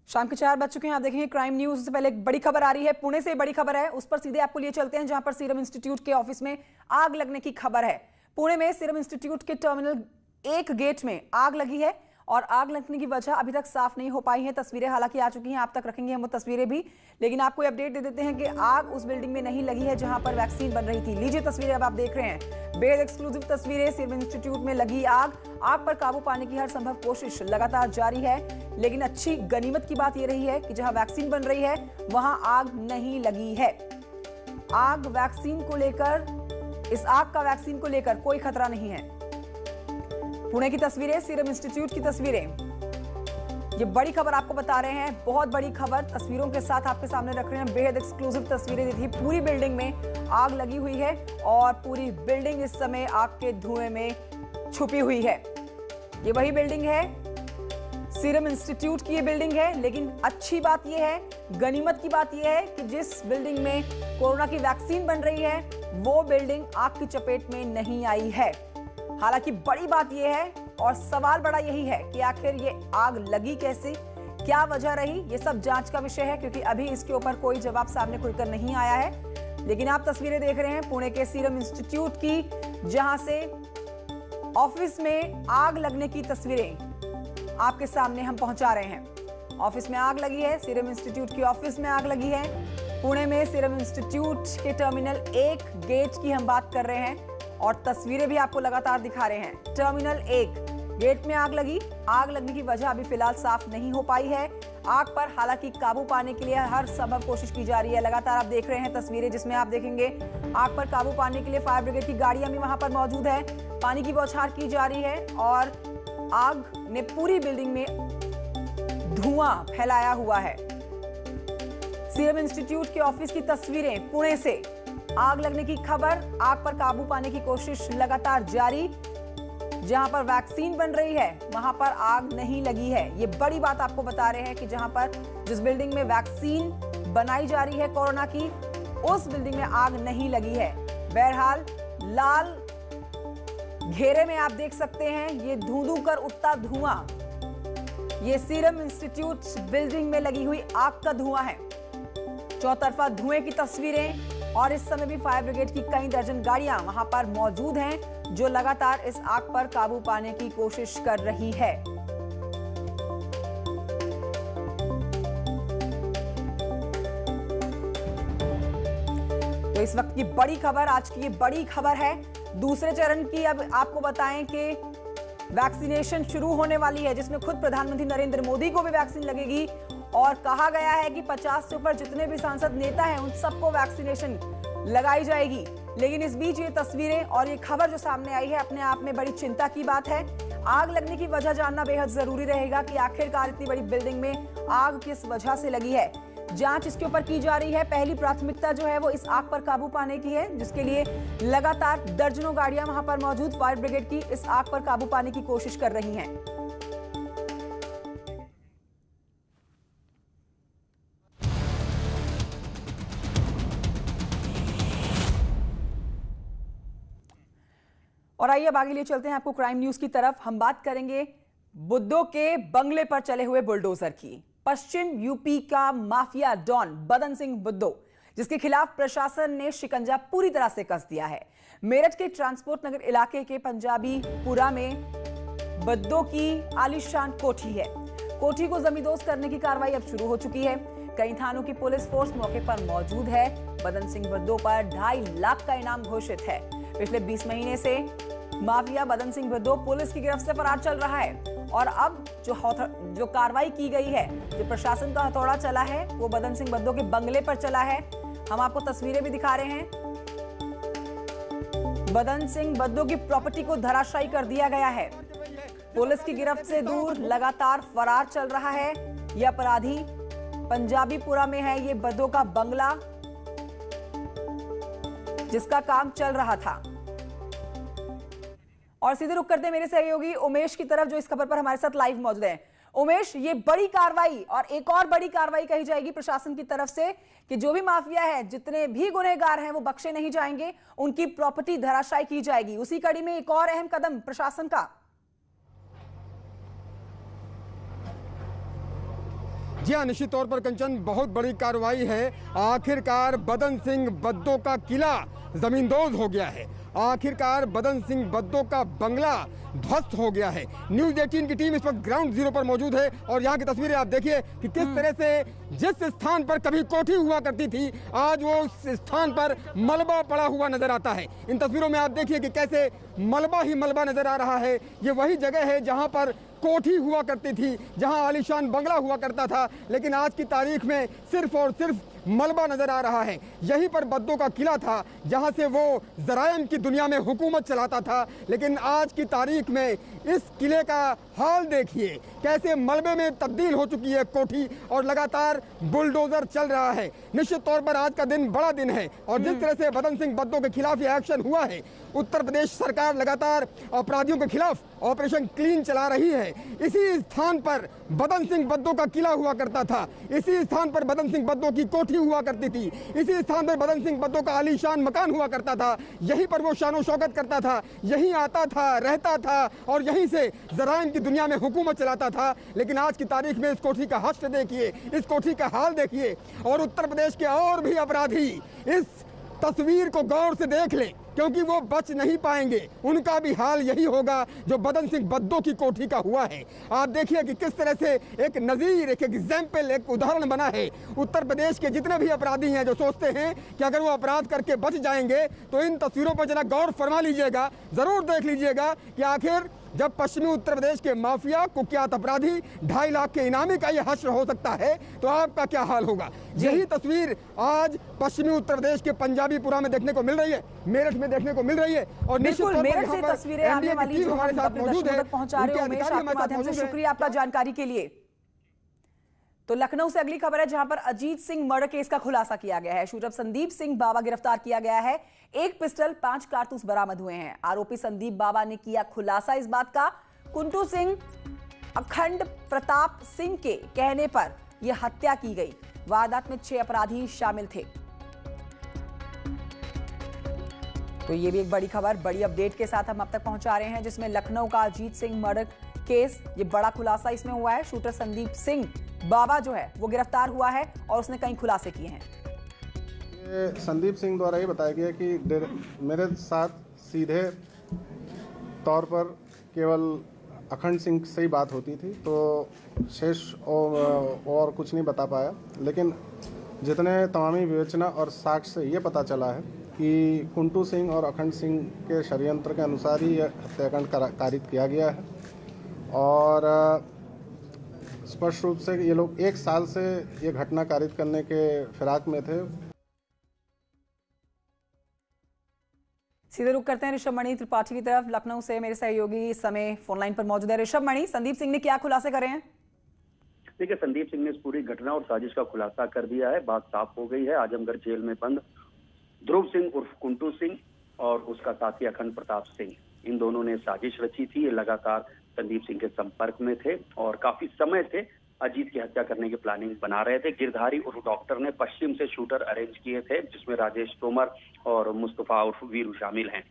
शाम के 4 बज चुके हैं। आप देखेंगे क्राइम न्यूज से पहले एक बड़ी खबर आ रही है, पुणे से बड़ी खबर है, उस पर सीधे आपको लिए चलते हैं जहां पर सीरम इंस्टीट्यूट के ऑफिस में आग लगने की खबर है। पुणे में सीरम इंस्टीट्यूट के टर्मिनल 1 गेट में आग लगी है और आग लगने की वजह अभी तक साफ नहीं हो पाई है। तस्वीरें हालांकि आ चुकी हैं, आप तक रखेंगे हम वो तस्वीरें भी, लेकिन आपको अपडेट दे देते हैं कि आग उस बिल्डिंग में नहीं लगी है जहां पर वैक्सीन बन रही थी। लीजिए तस्वीरें अब आप देख रहे हैं, बेहद एक्सक्लूसिव तस्वीरें। सीरम इंस्टीट्यूट में लगी आग पर काबू पाने की हर संभव कोशिश लगातार जारी है, लेकिन अच्छी गनीमत की बात यह रही है कि जहां वैक्सीन बन रही है वहां आग नहीं लगी है। आग वैक्सीन को लेकर, इस आग का वैक्सीन को लेकर कोई खतरा नहीं है। पुणे की तस्वीरें, सीरम इंस्टीट्यूट की तस्वीरें, ये बड़ी खबर आपको बता रहे हैं, बहुत बड़ी खबर तस्वीरों के साथ आपके सामने रख रहे हैं। बेहद एक्सक्लूसिव तस्वीरें दी थी। पूरी बिल्डिंग में आग लगी हुई है और पूरी बिल्डिंग इस समय आग के धुएं में छुपी हुई है। ये वही बिल्डिंग है, सीरम इंस्टीट्यूट की ये बिल्डिंग है, लेकिन अच्छी बात यह है, गनीमत की बात यह है कि जिस बिल्डिंग में कोरोना की वैक्सीन बन रही है वो बिल्डिंग आग की चपेट में नहीं आई है। हालांकि बड़ी बात यह है और सवाल बड़ा यही है कि आखिर ये आग लगी कैसे, क्या वजह रही, ये सब जांच का विषय है, क्योंकि अभी इसके ऊपर कोई जवाब सामने खुलकर नहीं आया है। लेकिन आप तस्वीरें देख रहे हैं पुणे के सीरम इंस्टीट्यूट की, जहां से ऑफिस में आग लगने की तस्वीरें आपके सामने हम पहुंचा रहे हैं। ऑफिस में आग लगी है, सीरम इंस्टीट्यूट की ऑफिस में आग लगी है। पुणे में सीरम इंस्टीट्यूट के टर्मिनल 1 गेट की हम बात कर रहे हैं और तस्वीरें भी आपको लगातार दिखा रहे हैं। टर्मिनल 1 गेट में आग लगी, आग लगने की वजह अभी फिलहाल साफ नहीं हो पाई है। आग पर हालांकि काबू पाने के लिए हर संभव कोशिश की जा रही है। लगातार आप देख रहे हैं तस्वीरें, जिसमें आप देखेंगे आग पर काबू पाने के लिए फायर ब्रिगेड की गाड़ियां भी वहां पर मौजूद है। पानी की बौछार की जा रही है और आग ने पूरी बिल्डिंग में धुआं फैलाया हुआ है। सीरम इंस्टीट्यूट के ऑफिस की तस्वीरें पुणे से, आग लगने की खबर, आग पर काबू पाने की कोशिश लगातार जारी। जहां पर वैक्सीन बन रही है वहां पर आग नहीं लगी है। ये बड़ी बात आपको बता रहे हैं कि जहां पर जिस बिल्डिंग में वैक्सीन बनाई जा रही है कोरोना की, उस बिल्डिंग में आग नहीं लगी है। बहरहाल लाल घेरे में आप देख सकते हैं ये धू कर उठता धुआं, ये सीरम इंस्टीट्यूट बिल्डिंग में लगी हुई आग का धुआं है। चौतरफा धुएं की तस्वीरें, और इस समय भी फायर ब्रिगेड की कई दर्जन गाड़ियां वहां पर मौजूद हैं जो लगातार इस आग पर काबू पाने की कोशिश कर रही है। तो इस वक्त की बड़ी खबर, आज की ये बड़ी खबर है दूसरे चरण की। अब आपको बताएं कि वैक्सीनेशन शुरू होने वाली है, जिसमें खुद प्रधानमंत्री नरेंद्र मोदी को भी वैक्सीन लगेगी और कहा गया है कि 50 से ऊपर जितने भी सांसद नेता हैं उन सबको वैक्सीनेशन लगाई जाएगी। लेकिन इस बीच ये तस्वीरें और ये खबर जो सामने आई है अपने आप में बड़ी चिंता की बात है। आग लगने की वजह जानना बेहद जरूरी रहेगा कि आखिरकार इतनी बड़ी बिल्डिंग में आग किस वजह से लगी है। जांच इसके ऊपर की जा रही है। पहली प्राथमिकता जो है वो इस आग पर काबू पाने की है, जिसके लिए लगातार दर्जनों गाड़ियां वहां पर मौजूद फायर ब्रिगेड की इस आग पर काबू पाने की कोशिश कर रही हैं। और आइए अब आगे लिए चलते हैं आपको क्राइम न्यूज की तरफ। हम बात करेंगे बुद्धो के बंगले पर चले हुए बुलडोजर की। पश्चिम यूपी का माफिया डॉन बदन सिंह बुद्धो, जिसके खिलाफ प्रशासन ने शिकंजा पूरी तरह से कस दिया है। मेरठ के ट्रांसपोर्ट नगर इलाके के पंजाबी पुरा में बुद्धो की आलीशान कोठी है। कोठी को जमींदोज करने की कार्रवाई अब शुरू हो चुकी है। कई थानों की पुलिस फोर्स मौके पर मौजूद है। बदन सिंह बुद्धो पर 2.5 लाख का इनाम घोषित है। पिछले 20 महीने से माफिया बदन सिंह बुद्धो पुलिस की गिरफ्त से फरार चल रहा है और अब जो कार्रवाई की गई है, जो प्रशासन का हथौड़ा चला है, वो बदन सिंह बुद्धो के बंगले पर चला है। हम आपको तस्वीरें भी दिखा रहे हैं। बदन सिंह बुद्धो की प्रॉपर्टी को धराशायी कर दिया गया है। पुलिस की गिरफ्त से दूर लगातार फरार चल रहा है ये अपराधी। पंजाबीपुरा में है ये बुद्धो का बंगला, जिसका काम चल रहा था। और सीधे रुक करते मेरे सहयोगी उमेश की तरफ, जो इस खबर पर हमारे साथ लाइव मौजूद हैं। उमेश, ये बड़ी कार्रवाई और एक और बड़ी कार्रवाई कही जाएगी प्रशासन की तरफ से कि जो भी माफिया है, जितने भी गुनहगार हैं, वो बख्शे नहीं जाएंगे, उनकी प्रॉपर्टी धराशायी की जाएगी। उसी कड़ी में एक और अहम कदम प्रशासन का। जी हाँ, निश्चित तौर पर कंचन बहुत बड़ी कार्रवाई है। आखिरकार बदन सिंह बद्दो का किला जमींदोज हो गया है। आखिरकार बदन सिंह बद्दो का बंगला ध्वस्त हो गया है। न्यूज़ 18 की टीम इस वक्त ग्राउंड जीरो पर मौजूद है और यहाँ की तस्वीरें आप देखिए कि किस तरह से जिस स्थान पर कभी कोठी हुआ करती थी, आज वो उस स्थान पर मलबा पड़ा हुआ नजर आता है। इन तस्वीरों में आप देखिए कि कैसे मलबा ही मलबा नजर आ रहा है। ये वही जगह है जहाँ पर कोठी हुआ करती थी, जहां आलीशान बंगला हुआ करता था, लेकिन आज की तारीख में सिर्फ और सिर्फ मलबा नजर आ रहा है। यहीं पर बद्दो का किला था जहां से वो जराइम की दुनिया में हुकूमत चलाता था, लेकिन आज की तारीख में इस किले का हाल देखिए, कैसे मलबे में तब्दील हो चुकी है कोठी और लगातार बुलडोजर चल रहा है। निश्चित तौर पर आज का दिन बड़ा दिन है और जिस तरह से बदन सिंह बद्दो के खिलाफ ये एक्शन हुआ है, उत्तर प्रदेश सरकार लगातार अपराधियों के खिलाफ ऑपरेशन क्लीन चला रही है। इसी स्थान पर बदन सिंह बद्दो का किला हुआ करता था, इसी स्थान पर बदन सिंह बद्दो की कोठी हुआ करती थी, इसी स्थान पर बदन सिंह बद्दो का आलीशान मकान हुआ करता था। यहीं पर वो शानो शौकत करता था, यहीं आता था, रहता था और यहीं से जराइम की दुनिया में हुकूमत चलाता था। लेकिन आज की तारीख में इस कोठी का हश्र देखिए, इस कोठी का हाल देखिए और उत्तर प्रदेश के और भी अपराधी इस तस्वीर को गौर से देख लें, क्योंकि वो बच नहीं पाएंगे। उनका भी हाल यही होगा जो बदन सिंह बद्दो की कोठी का हुआ है। आप देखिए कि किस तरह से एक नज़ीर, एक एग्जाम्पल, एक उदाहरण बना है। उत्तर प्रदेश के जितने भी अपराधी हैं जो सोचते हैं कि अगर वो अपराध करके बच जाएंगे, तो इन तस्वीरों पर जरा गौर फरमा लीजिएगा, ज़रूर देख लीजिएगा कि आखिर जब पश्चिमी उत्तर प्रदेश के माफिया, कुख्यात अपराधी 2.5 लाख के इनामी का ये हश्र हो सकता है, तो आपका क्या हाल होगा। यही तस्वीर आज पश्चिमी उत्तर प्रदेश के पंजाबीपुरा में देखने को मिल रही है, मेरठ में देखने को मिल रही है और निश्चित तौर पर मेरठ से तस्वीरें आने वाली जो हमारे साथ मौजूद है। पहुंचा रहे हैं उमेश, आपके माध्यम से शुक्रिया आपका जानकारी के लिए। तो लखनऊ से अगली खबर है जहां पर अजीत सिंह मर्डर केस का खुलासा किया गया है। शूटर संदीप सिंह बाबा गिरफ्तार किया गया है। 1 पिस्टल 5 कारतूस बरामद हुए हैं। आरोपी संदीप बाबा ने किया खुलासा इस बात का, कुंटू सिंह अखंड प्रताप सिंह के कहने पर यह हत्या की गई। वारदात में 6 अपराधी शामिल थे। तो ये भी एक बड़ी खबर, बड़ी अपडेट के साथ हम अब तक पहुंचा रहे हैं, जिसमें लखनऊ का अजीत सिंह मर्डर केस, ये बड़ा खुलासा इसमें हुआ है। शूटर संदीप सिंह बाबा जो है वो गिरफ्तार हुआ है और उसने कई खुलासे किए हैं। ये संदीप सिंह द्वारा ये बताया गया कि मेरे साथ सीधे तौर पर केवल अखंड सिंह से ही बात होती थी, तो शेष और कुछ नहीं बता पाया। लेकिन जितने तमामी विवेचना और साक्ष्य से ये पता चला है कि कुंटू सिंह और अखंड सिंह के षड्यंत्र के अनुसार ही यह हत्याकांड कारित किया गया है और स्पष्ट रूप से ये लोग 1 साल से ये घटना कारित करने के फिराक में थे। सीधे रुक करते हैं ऋषभ मणि त्रिपाठी की तरफ। लखनऊ से मेरे सहयोगी इस समय फोनलाइन पर मौजूद है। ऋषभ मणि, संदीप सिंह ने क्या खुलासे करे हैं? देखिए, संदीप सिंह ने इस पूरी घटना और साजिश का खुलासा कर दिया है। बात साफ हो गई है। आजमगढ़ जेल में बंद ध्रुव सिंह उर्फ कुंटू सिंह और उसका साथी अखंड प्रताप सिंह, इन दोनों ने साजिश रची थी। ये लगातार संदीप सिंह के संपर्क में थे और काफी समय से अजीत की हत्या करने की प्लानिंग बना रहे थे। गिरधारी उर्फ डॉक्टर ने पश्चिम से शूटर अरेंज किए थे, जिसमें राजेश तोमर और मुस्तफा उर्फ वीरू शामिल हैं।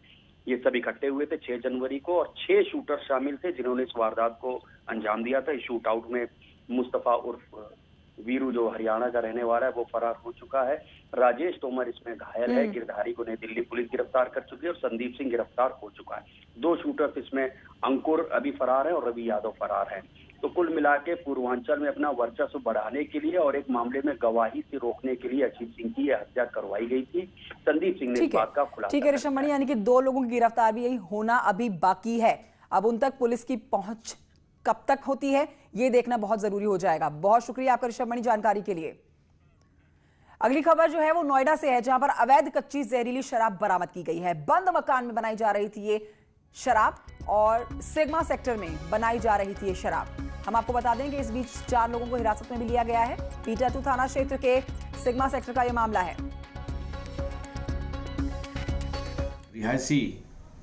ये सब इकट्ठे हुए थे 6 जनवरी को और 6 शूटर शामिल थे जिन्होंने इस वारदात को अंजाम दिया था। इस शूट आउट में मुस्तफा उर्फ वीरू जो हरियाणा का रहने वाला है वो फरार हो चुका है। राजेश तोमर इसमें घायल है। गिरधारी को नई दिल्ली पुलिस गिरफ्तार कर चुकी है और संदीप सिंह गिरफ्तार हो चुका है। 2 शूटर्स इसमें अंकुर अभी फरार है और रवि यादव फरार है। तो कुल मिला के पूर्वांचल में अपना वर्चस्व बढ़ाने के लिए और एक मामले में गवाही से रोकने के लिए अजीत सिंह की हत्या करवाई गई थी। संदीप सिंह ने इस बात का खुलासा। ठीक है ऋषभ मणि, यानी कि 2 लोगों की गिरफ्तार भी होना अभी बाकी है। अब उन तक पुलिस की पहुंच कब तक होती है ये देखना बहुत जरूरी हो जाएगा। बहुत शुक्रिया आपका ऋषभ मणि जानकारी के लिए। अगली खबर जो है वो नोएडा से है, जहां पर अवैध कच्ची जहरीली शराब बरामद की गई है। बंद मकान में बनाई जा रही थी ये शराब और सिग्मा सेक्टर में बनाई जा रही थी ये शराब। हम आपको बता दें कि इस बीच 4 लोगों को हिरासत में भी लिया गया है। पीटा-2 थाना क्षेत्र के सिग्मा सेक्टर का यह मामला है। रिहायशी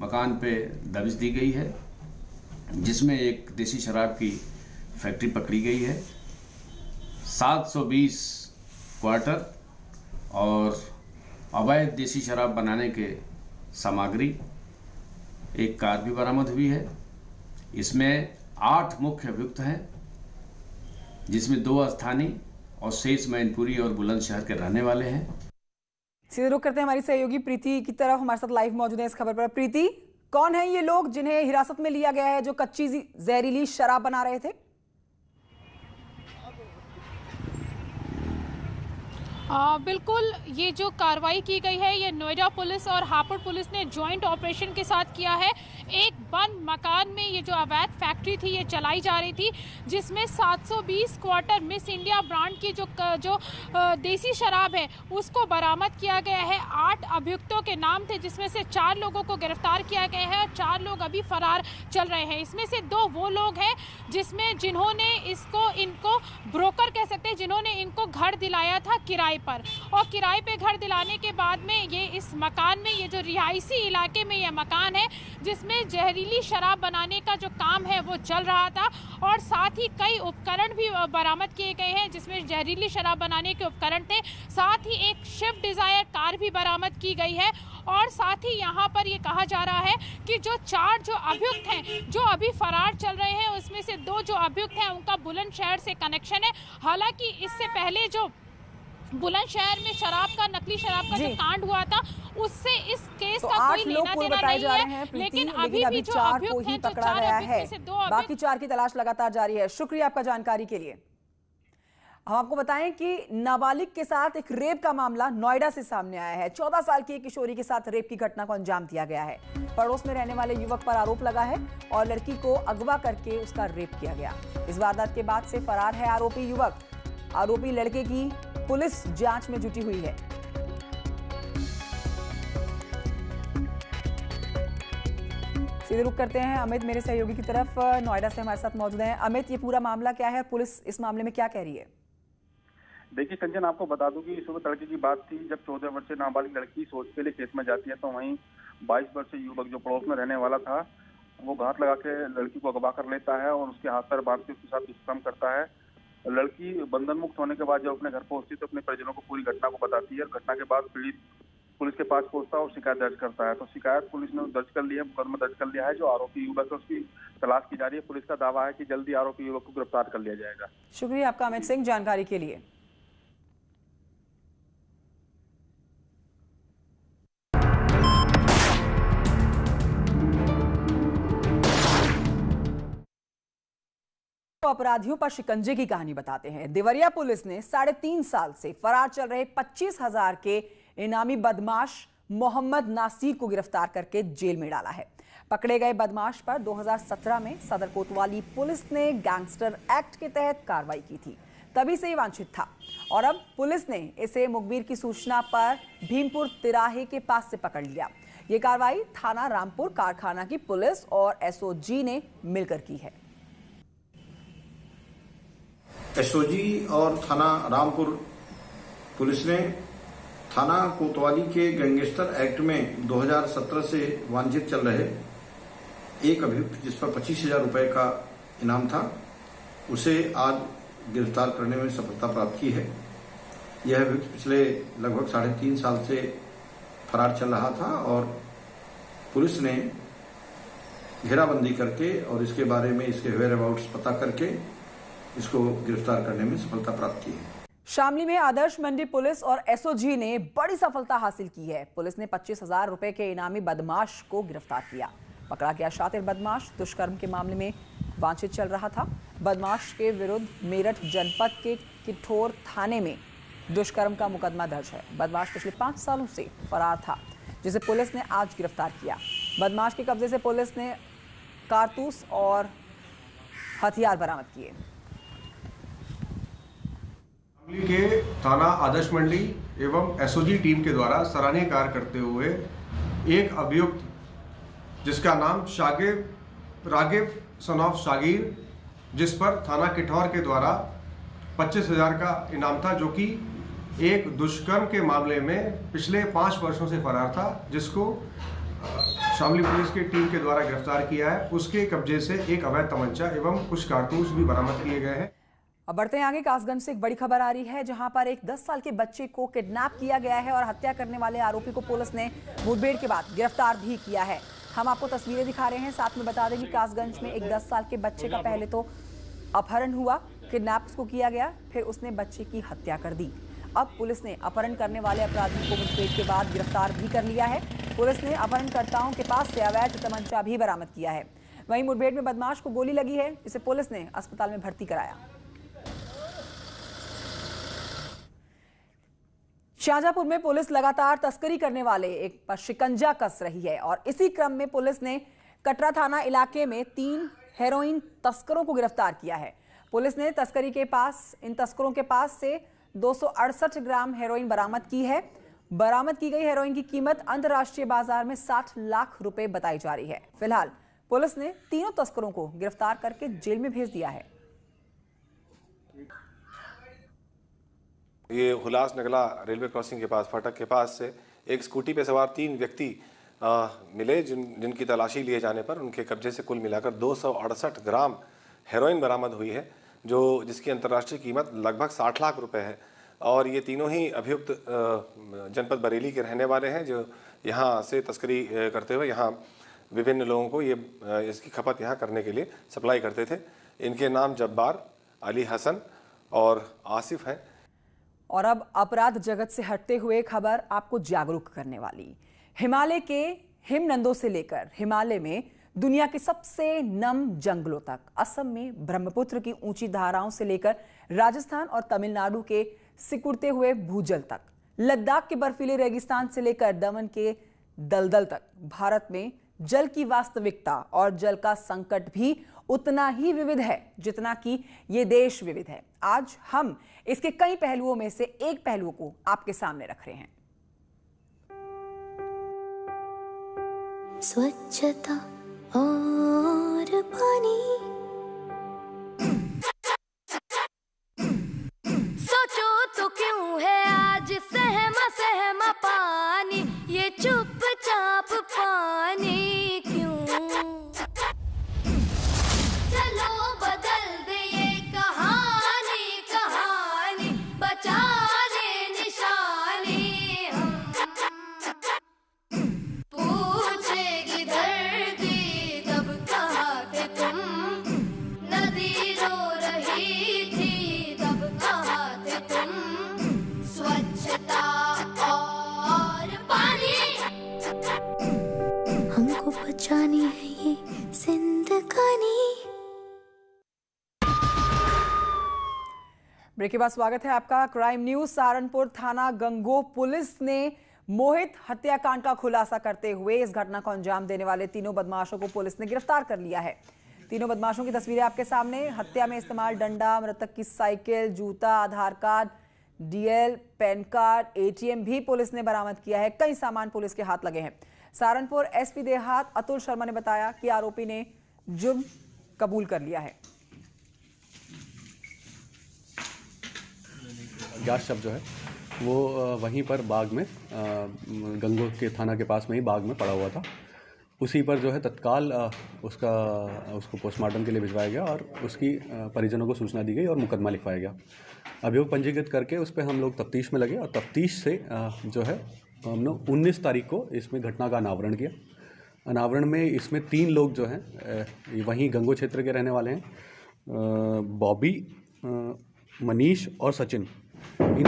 मकान पे दबिश दी गई है, जिसमें एक देसी शराब की फैक्ट्री पकड़ी गई है। 720 क्वार्टर और अवैध देसी शराब बनाने के सामग्री, एक कार भी बरामद हुई है। इसमें 8 मुख्य अभियुक्त हैं जिसमें 2 स्थानीय और शेष मैनपुरी और बुलंदशहर के रहने वाले हैं। सीधे रुक करते हैं हमारी सहयोगी प्रीति की तरफ, हमारे साथ लाइव मौजूद है इस खबर पर। प्रीति, कौन है ये लोग जिन्हें हिरासत में लिया गया है जो कच्ची जहरीली शराब बना रहे थे? बिल्कुल, ये जो कार्रवाई की गई है ये नोएडा पुलिस और हापुड़ पुलिस ने जॉइंट ऑपरेशन के साथ किया है। एक बंद मकान में ये जो अवैध फैक्ट्री थी ये चलाई जा रही थी, जिसमें 720 क्वार्टर मिस इंडिया ब्रांड की जो देसी शराब है उसको बरामद किया गया है। 8 अभियुक्तों के नाम थे, जिसमें से 4 लोगों को गिरफ्तार किया गया है और 4 लोग अभी फरार चल रहे हैं। इसमें से 2 वो लोग हैं जिन्होंने इनको ब्रोकर कह सकते हैं, जिन्होंने इनको घर दिलाया था किराए पर, और किराए पे घर दिलाने के बाद में ये इस मकान में, ये जो रिहायशी इलाके में ये मकान है जिसमें जहरीली शराब बनाने का जो काम है वो चल रहा था, और साथ ही कई उपकरण भी बरामद किए गए हैं जिसमें जहरीली शराब बनाने के उपकरण थे। साथ ही एक स्विफ्ट डिजायर कार भी बरामद की गई है, और साथ ही यहाँ पर ये कहा जा रहा है कि जो 4 जो अभियुक्त हैं जो अभी फरार चल रहे हैं, उसमें से 2 जो अभियुक्त हैं उनका बुलंदशहर से कनेक्शन है। हालांकि इससे पहले जो बुलंदशहर में नकली शराब का जो कांड हुआ था उससे इस केस का कोई लेना देना नहीं है, लेकिन अभी भी जो 4 को अभियुक्त ही हैं, पकड़ा गया है, बाकी 4 की तलाश लगातार जारी है। शुक्रिया आपका जानकारी के लिए। हम आपको बताएं कि नाबालिग के साथ एक रेप का मामला नोएडा से सामने आया है। 14 साल की एक किशोरी के साथ रेप की घटना को अंजाम दिया गया है। पड़ोस में रहने वाले युवक पर आरोप लगा है और लड़की को अगवा करके उसका रेप किया गया। इस वारदात के बाद से फरार है आरोपी युवक। आरोपी लड़के की पुलिस जांच में जुटी हुई है। सीधे रुक करते हैं अमित मेरे सहयोगी की तरफ, नोएडा से हमारे साथ मौजूद हैं। अमित, ये पूरा मामला क्या है, पुलिस इस मामले में क्या कह रही है? देखिए कंचन, आपको बता दूं कि सुबह तड़के की बात थी जब 14 वर्षीय नाबालिग लड़की शौच के लिए खेत में जाती है, तो वहीं 22 वर्षीय युवक जो पड़ोस में रहने वाला था वो घात लगा के लड़की को अगवा कर लेता है और उसके हाथ पर बांध के उसके साथ दुष्कर्म करता है। लड़की बंधन मुक्त होने के बाद जब अपने घर पहुंचती तो अपने परिजनों को पूरी घटना को बताती है, और घटना के बाद पीड़ित पुलिस के पास पहुंचता है और शिकायत दर्ज करता है। तो शिकायत पुलिस ने दर्ज कर ली है, मुकदमा दर्ज कर लिया है। जो आरोपी युवक है उसकी तलाश की जा रही है। पुलिस का दावा है कि जल्दी आरोपी युवक को गिरफ्तार कर लिया जाएगा। शुक्रिया आपका अमित सिंह जानकारी के लिए। अपराधियों पर शिकंजे की कहानी बताते हैं। देवरिया पुलिस ने 3.5 साल से फरार चल रहे 25,000 के इनामी बदमाश मोहम्मद नासिर को गिरफ्तार करके जेल में डाला है। पकड़े गए बदमाश पर 2017 में सदर कोतवाली पुलिस ने गैंगस्टर एक्ट के तहत कार्रवाई की थी, तभी से ही वांछित था, और अब पुलिस ने इसे मुखबिर की सूचना पर भीमपुर तिराहे के पास से पकड़ लिया। ये कार्रवाई थाना रामपुर कारखाना की पुलिस और एसओजी ने मिलकर की है। एसओजी और थाना रामपुर पुलिस ने थाना कोतवाली के गैंगस्टर एक्ट में 2017 से वांछित चल रहे एक अभियुक्त जिस पर 25,000 रुपए का इनाम था, उसे आज गिरफ्तार करने में सफलता प्राप्त की है। यह अभियुक्त पिछले लगभग 3.5 साल से फरार चल रहा था और पुलिस ने घेराबंदी करके और इसके बारे में इसके वेयर अबाउट्स पता करके इसको गिरफ्तार करने में सफलता प्राप्त की है। शामली में आदर्श मंडी पुलिस और एसओजी ने बड़ी सफलता हासिल की है। पुलिस ने 25,000 रुपए के इनामी बदमाश को गिरफ्तार किया। पकड़ा गया शातिर बदमाश दुष्कर्म के मामले में वांछित चल रहा था। बदमाश के विरुद्ध मेरठ जनपद के किठोर थाने में दुष्कर्म का मुकदमा दर्ज है। बदमाश पिछले 5 सालों से फरार था, जिसे पुलिस ने आज गिरफ्तार किया। बदमाश के कब्जे से पुलिस ने कारतूस और हथियार बरामद किए। के थाना आदर्श मंडी एवं एसओजी टीम के द्वारा सराहनीय कार्य करते हुए एक अभियुक्त जिसका नाम रागिब सन ऑफ शागिर, जिस पर थाना किठौर के द्वारा 25,000 का इनाम था, जो कि एक दुष्कर्म के मामले में पिछले 5 वर्षों से फरार था, जिसको शामली पुलिस की टीम के द्वारा गिरफ्तार किया है। उसके कब्जे से एक अवैध तमंचा एवं कुछ कारतूस भी बरामद किए गए हैं। अब बढ़ते हैं आगे। कासगंज से एक बड़ी खबर आ रही है, जहां पर एक 10 साल के बच्चे को किडनैप किया गया है और हत्या करने वाले आरोपी को पुलिस ने मुठभेड़ के बाद गिरफ्तार भी किया है। हम आपको तस्वीरें दिखा रहे हैं, साथ में बता दें कि कासगंज में एक 10 साल के बच्चे का पहले तो अपहरण हुआ, किडनैप को किया गया, फिर उसने बच्चे की हत्या कर दी। अब पुलिस ने अपहरण करने वाले अपराधी को मुठभेड़ के बाद गिरफ्तार भी कर लिया है। पुलिस ने अपहरणकर्ताओं के पास से अवैध तमंचा भी बरामद किया है। वहीं मुठभेड़ में बदमाश को गोली लगी है, जिसे पुलिस ने अस्पताल में भर्ती कराया। शाहजहांपुर में पुलिस लगातार तस्करी करने वाले एक पर शिकंजा कस रही है और इसी क्रम में पुलिस ने कटरा थाना इलाके में 3 हेरोइन तस्करों को गिरफ्तार किया है। पुलिस ने इन तस्करों के पास से 268 ग्राम हेरोइन बरामद की है। बरामद की गई हेरोइन की कीमत अंतर्राष्ट्रीय बाजार में 60 लाख रुपए बताई जा रही है। फिलहाल पुलिस ने तीनों तस्करों को गिरफ्तार करके जेल में भेज दिया है। ये हुलास नगला रेलवे क्रॉसिंग के पास, फाटक के पास से एक स्कूटी पे सवार 3 व्यक्ति मिले, जिनकी तलाशी लिए जाने पर उनके कब्जे से कुल मिलाकर 268 ग्राम हेरोइन बरामद हुई है, जिसकी अंतर्राष्ट्रीय कीमत लगभग 60 लाख रुपए है। और ये तीनों ही अभियुक्त जनपद बरेली के रहने वाले हैं, जो यहाँ से तस्करी करते हुए यहाँ विभिन्न लोगों को इसकी खपत यहाँ करने के लिए सप्लाई करते थे। इनके नाम जब्बार, अली हसन और आसिफ हैं। और अब अपराध जगत से हटते हुए खबर आपको जागरूक करने वाली। हिमालय के हिमनंदों से लेकर हिमालय में दुनिया के सबसे नम जंगलों तक, असम में ब्रह्मपुत्र की ऊंची धाराओं से लेकर राजस्थान और तमिलनाडु के सिकुड़ते हुए भूजल तक, लद्दाख के बर्फीले रेगिस्तान से लेकर दमन के दलदल तक, भारत में जल की वास्तविकता और जल का संकट भी उतना ही विविध है जितना कि ये देश विविध है। आज हम इसके कई पहलुओं में से एक पहलू को आपके सामने रख रहे हैं। स्वच्छता और पानी, सोचो तो क्यों है आज सहमा सहमा पानी, ये चुपचाप पानी क्यों? चलो बदल दे ये कहानी, कहानी बचा ले निशानी हम। पूछेगी धरती तब कहाँ थे तुम, नदी रो रही थी तब कहाँ थे तुम। स्वच्छता और पानी हमको बचानी है ये जिंदगानी। ब्रेक के बाद स्वागत है आपका। क्राइम न्यूज सहारनपुर थाना गंगोह पुलिस ने मोहित हत्याकांड का खुलासा करते हुए इस घटना को अंजाम देने वाले तीनों बदमाशों को पुलिस ने गिरफ्तार कर लिया है। तीनों बदमाशों की तस्वीरें आपके सामने। हत्या में इस्तेमाल डंडा, मृतक की साइकिल, जूता, Aadhaar card, DL, PAN card, ATM भी पुलिस ने बरामद किया है। कई सामान पुलिस के हाथ लगे हैं। सहारनपुर एसपी देहात अतुल शर्मा ने बताया कि आरोपी ने जुर्म कबूल कर लिया है। ज्ञात शव जो है वो वहीं पर बाग में, गंगोह के थाना के पास में ही बाग में पड़ा हुआ था। उसी पर जो है तत्काल उसको पोस्टमार्टम के लिए भिजवाया गया और उसकी परिजनों को सूचना दी गई और मुकदमा लिखवाया गया। अभियोग पंजीकृत करके उस पर हम लोग तफ्तीश में लगे और तफ्तीश से जो है हमने 19 तारीख को इसमें घटना का अनावरण किया। अनावरण में इसमें 3 लोग जो हैं वहीं गंगोह क्षेत्र के रहने वाले हैं, बॉबी, मनीष और सचिन। इन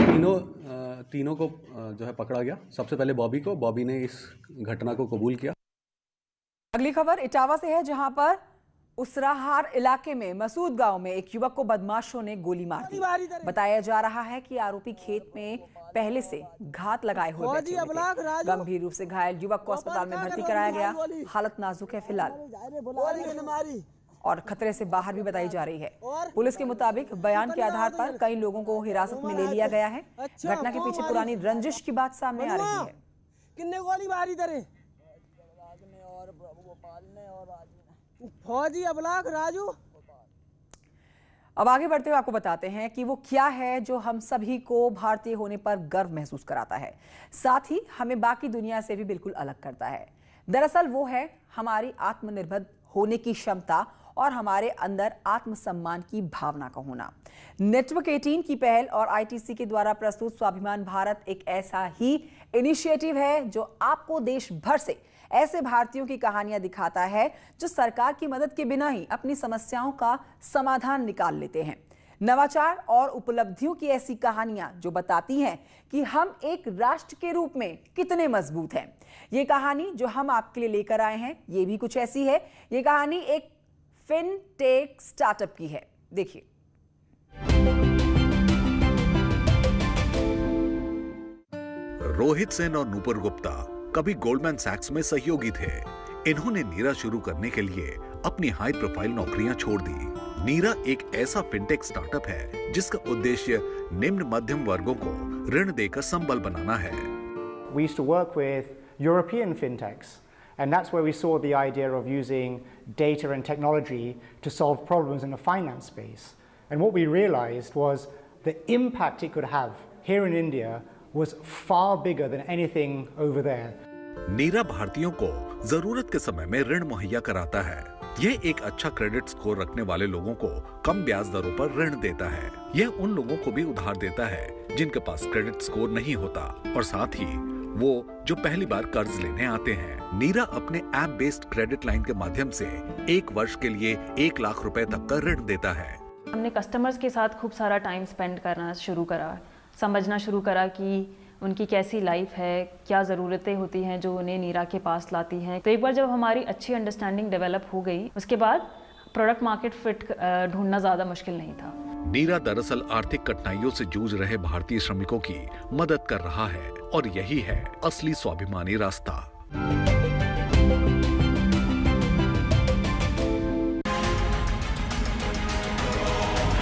तीनों को जो है पकड़ा गया। सबसे पहले बॉबी ने इस घटना को कबूल किया। अगली खबर इटावा से है, जहां पर उसराहार इलाके में मसूद गांव में एक युवक को बदमाशों ने गोली मार दी। बताया जा रहा है कि आरोपी खेत में पहले से घात लगाए हुए बैठे थे। गंभीर रूप से घायल युवक को अस्पताल में भर्ती कराया गया। हालत नाजुक है फिलहाल और खतरे से बाहर भी बताई जा रही है। पुलिस के मुताबिक बयान के आधार पर कई लोगों को हिरासत में ले लिया गया है। घटना के पीछे पुरानी रंजिश की बात सामने आ रही है। किन्ने गोली मारी तेरे? फौजी अबलाग राजू। अब आगे बढ़ते हुए आपको बताते हैं कि वो क्या है जो हम सभी को भारतीय होने पर गर्व महसूस कराता है, साथ ही हमें बाकी दुनिया से भी बिल्कुल अलग करता है। दरअसल वो है हमारी आत्मनिर्भर होने की क्षमता और हमारे अंदर आत्मसम्मान की भावना का होना। नेटवर्क 18 की पहल और आईटीसी के द्वारा प्रस्तुत स्वाभिमान भारत एक ऐसा ही इनिशिएटिव है जो आपको देश भर से ऐसे भारतीयों की कहानियां दिखाता है जो सरकार की मदद के बिना ही अपनी समस्याओं का समाधान निकाल लेते हैं। नवाचार और उपलब्धियों की ऐसी कहानियां जो बताती हैं कि हम एक राष्ट्र के रूप में कितने मजबूत हैं। ये कहानी जो हम आपके लिए लेकर आए हैं ये भी कुछ ऐसी है। ये कहानी एक फिनटेक स्टार्टअप की है। देखिए। रोहित सेन और नूपुर गुप्ता कभी गोल्डमैन सैक्स में सहयोगी थे। इन्होंने नीरा शुरू करने के लिए अपनी हाई प्रोफाइल नौकरियां छोड़ दी। नीरा एक ऐसा फिनटेक स्टार्टअप है जिसका उद्देश्य निम्न मध्यम वर्गों को ऋण देकर संबल बनाना है। We used to work with European fintechs, and that's where we saw the idea of using data and technology to solve problems in the finance space. And what we realized was the impact it could have here in India was far bigger than anything over there. नीरा भारतीयों को जरूरत के समय में ऋण मुहैया कराता है। यह एक अच्छा क्रेडिट स्कोर रखने वाले लोगों को कम ब्याज दरों पर ऋण देता है। यह उन लोगों को भी उधार देता है जिनके पास क्रेडिट स्कोर नहीं होता और साथ ही वो जो पहली बार कर्ज लेने आते हैं। नीरा अपने ऐप बेस्ड क्रेडिट लाइन के माध्यम से 1 वर्ष के लिए 1 लाख रुपए तक का ऋण देता है। हमने कस्टमर्स के साथ खूब सारा टाइम स्पेंड करना शुरू करा, समझना शुरू करा कि उनकी कैसी लाइफ है, क्या ज़रूरतें होती हैं जो उन्हें नीरा के पास लाती हैं। तो एक बार जब हमारी अच्छी अंडरस्टैंडिंग डेवलप हो गई उसके बाद प्रोडक्ट मार्केट फिट ढूंढना ज़्यादा मुश्किल नहीं था। नीरा दरअसल आर्थिक कठिनाइयों से जूझ रहे भारतीय श्रमिकों की मदद कर रहा है और यही है असली स्वाभिमानी रास्ता।